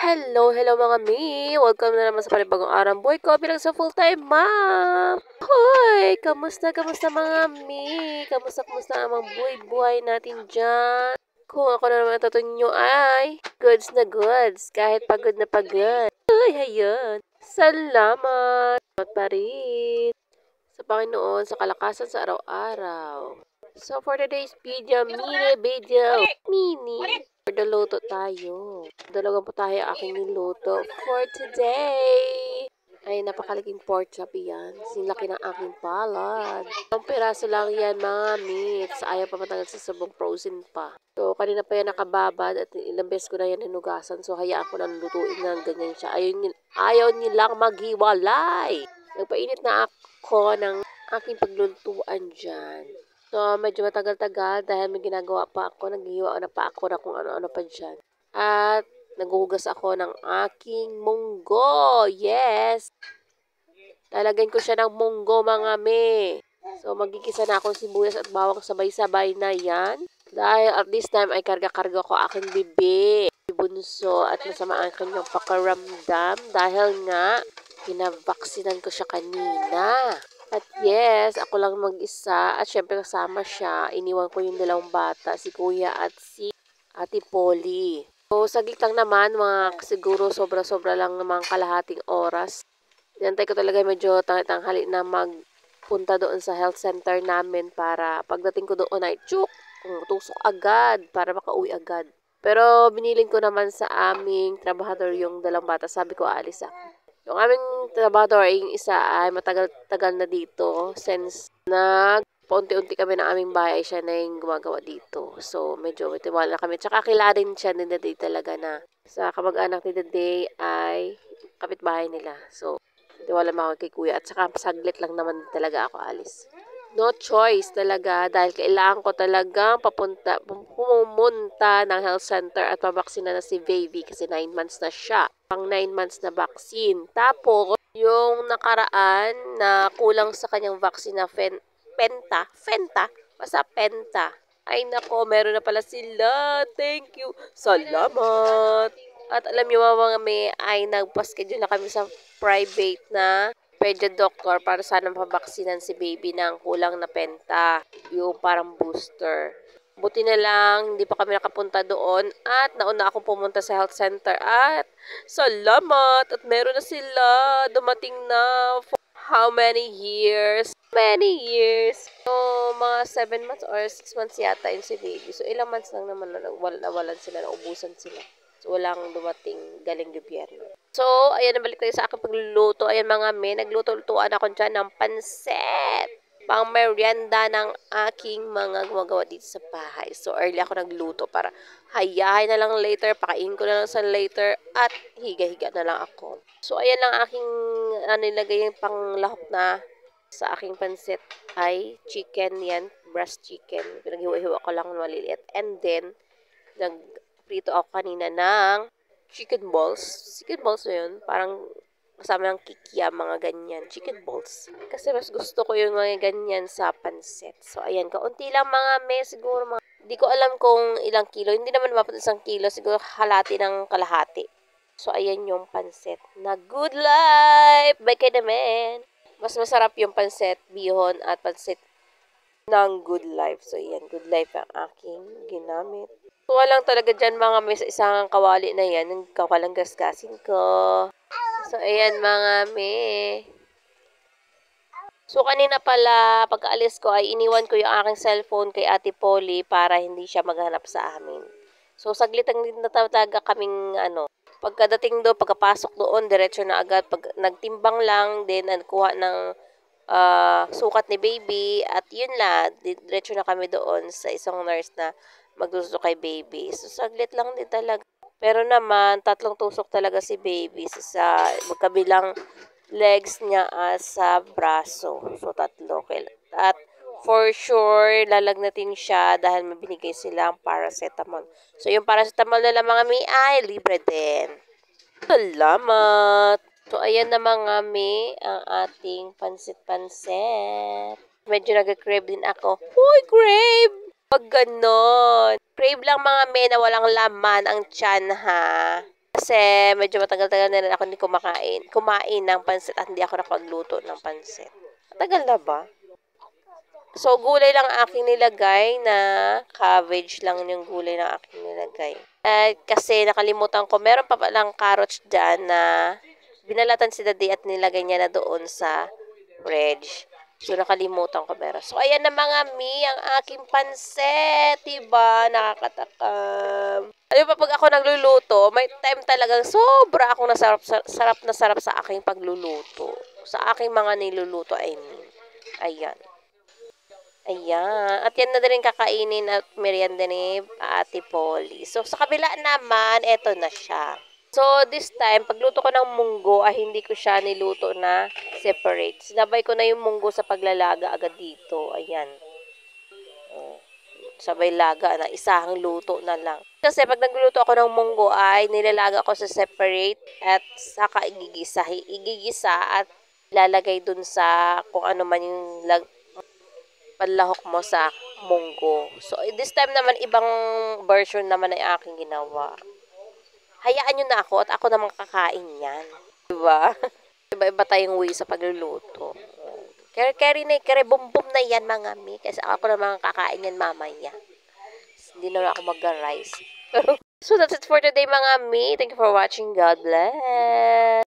Hello mga mi! Welcome na naman sa panibagong araw buhay ko bilang sa full-time mom! Hoy! Kamusta mga mi? Kamusta ang buhay natin dyan? Kung ako na naman natutunyo ay goods na goods, kahit pagod na pagod. Uy, hayun! Salamat pa rin sa Panginoon sa kalakasan sa araw-araw. So for today's video, mini. For the luto tayo. Dalawang putahe aking niluto for today. Ay, napakalaking pork chop yan. Sinlaki ng aking palad. Ang piraso lang yan, mga meats. Ayaw pa matagal sa sabong frozen pa. So, kanina pa yan nakababad at ilang beses ko na yan hinugasan. So, hayaan ko na lutuin ng ganyan siya. Ayaw nilang maghiwalay. Nagpainit na ako ng aking paglulutuan dyan. So, medyo matagal-tagal dahil may ginagawa pa ako. Naghihiwa na pa ako na kung ano-ano pa dyan. At naghuhugas ako ng aking munggo. Yes! Lalagyan ko siya ng munggo, mga me. So, magigisa na ako sibuyas at bawang sabay-sabay na yan. Dahil at this time ay karga-karga ko aking bibi. Bunso at masama ang kanyang pakaramdam. Dahil nga, pinavaksinan ko siya kanina. At yes, ako lang mag-isa at syempre kasama siya. Iniwan ko yung dalawang bata, si Kuya at si Ate Polly. So, saglit lang naman, siguro sobra-sobra lang naman kalahating oras. Inantay ko talaga medyo tanghali na magpunta doon sa health center namin para pagdating ko doon ay tusok agad para makauwi agad. Pero binilin ko naman sa aming trabahador yung dalawang bata. Sabi ko, aalis ako. Yung aming trabahador, yung isa ay matagal-tagal na dito since paunti-unti kami ng aming bahay, siya na yung gumagawa dito. So, medyo may tiwala na kami. Tsaka kilarin siya ni Daday talaga na sa kamag-anak ni Daday ay kapitbahay nila. So, tiwala mo ako kay Kuya. At saka saglit lang naman talaga ako alis. No choice talaga dahil kailangan ko talagang pumunta ng health center at pabaksina na si baby kasi 9 months na siya. Pang 9 months na vaccine. Tapos, yung nakaraan na kulang sa kanyang vaccine na Penta. Basta Penta. Ay nako, meron na pala sila. Thank you. Salamat. At alam niyo mga may ay nagpa-schedule na kami sa private na pedia doctor para sana mapabaksinan si baby ng kulang na Penta. Yung parang booster. Buti na lang, hindi pa kami nakapunta doon at nauna akong pumunta sa health center at salamat at meron na sila. Dumating na for how many years? So, mga 7 months or 6 months yata yung si baby. So, ilang months lang naman nawalan sila, naubusan sila. So, walang dumating galing gobyerno. So, ayan, nabalik tayo sa aking pagluluto. Ayan mga men, nagluto-lutuan ako dyan ng pansit. Pang merienda ng aking mga gumagawa dito sa bahay. So, early ako nagluto para hayahay na lang later, pakain ko na lang sa later, at higa-higa na lang ako. So, ayan lang aking nilagay yung panglahok na sa aking pansit ay chicken yan, breast chicken. Pinaghiwa-hiwa ko lang maliliit. And then, nagprito ako kanina ng chicken balls. Chicken balls na yun, parang kasama ng kikya, mga ganyan, chicken balls. Kasi mas gusto ko yung mga ganyan sa pansit. So, ayan, kaunti lang mga siguro mga, hindi ko alam kung ilang kilo. Hindi naman mapot 1 kilo, siguro halati ng kalahati. So, ayan yung pansit na Good Life by Kenemen. Mas masarap yung pansit bihon at pansit ng Good Life. So, ayan, Good Life ang aking ginamit. So, walang talaga dyan mga sa isang kawali na yan, yung kawalang gasgasin ko. So, ayan mga So, kanina pala, pagkaalis ko ay iniwan ko yung aking cellphone kay Ate Polly para hindi siya maghanap sa amin. So, saglit ang natataga kaming pagkadating doon, pagkapasok doon, diretso na agad. Pag nagtimbang lang, then kuha ng sukat ni baby. At yun lang, diretso na kami doon sa isang nurse na magduso kay baby. So, saglit lang din talaga. Pero naman, 3 tusok talaga si baby sa magkabilang legs niya sa braso. So, 3. At for sure, lalagnatin siya dahil may binigay silang paracetamol. So, yung paracetamol nila mga mi ay libre din. Salamat! So, ayan na mga mi, ang ating pansit-pansit. Medyo nag-crave din ako. Uy, crave! Pag ganon. Crave lang mga na walang laman ang tiyan, ha? Kasi medyo matagal-tagal na rin ako hindi kumain ng pansit at hindi ako nakagluto ng pansit. Matagal na ba? So, gulay lang aking nilagay na cabbage lang yung gulay na aking nilagay. At kasi nakalimutan ko, meron pa palang carrots dyan na binalatan si Daddy at nilagay niya na doon sa fridge. So, nakalimutan ko meron. So, ayan na mga mi, ang aking pansit. Diba? Nakakatakam. Alam pa pag ako nagluluto, may time talagang sobra akong sarap sa aking pagluluto. Sa aking mga niluluto, I mean. Ayan. Ayan. At yan na din kakainin at merienda ni Ate Polly. So, sa kabila naman, eto na siya. So, this time, pagluto ko ng munggo, hindi ko siya niluto na separate. Sinabay ko na yung munggo sa paglalaga agad dito. Ayan. Sabay laga na, isang luto na lang. Kasi pag nagluto ako ng munggo ay nilalaga ko sa separate at saka igigisa at lalagay dun sa kung ano man yung panlahok mo sa munggo. So, this time naman, ibang version naman ay aking ginawa. Hayaan nyo na ako at ako naman kakain yan. Diba? Iba-iba tayong way sa pagluluto. Kere bumbum na yan mga mi. Kasi ako naman kakain yan mamaya. Hindi na ako mag-rice. So, that's it for today mga mi. Thank you for watching. God bless.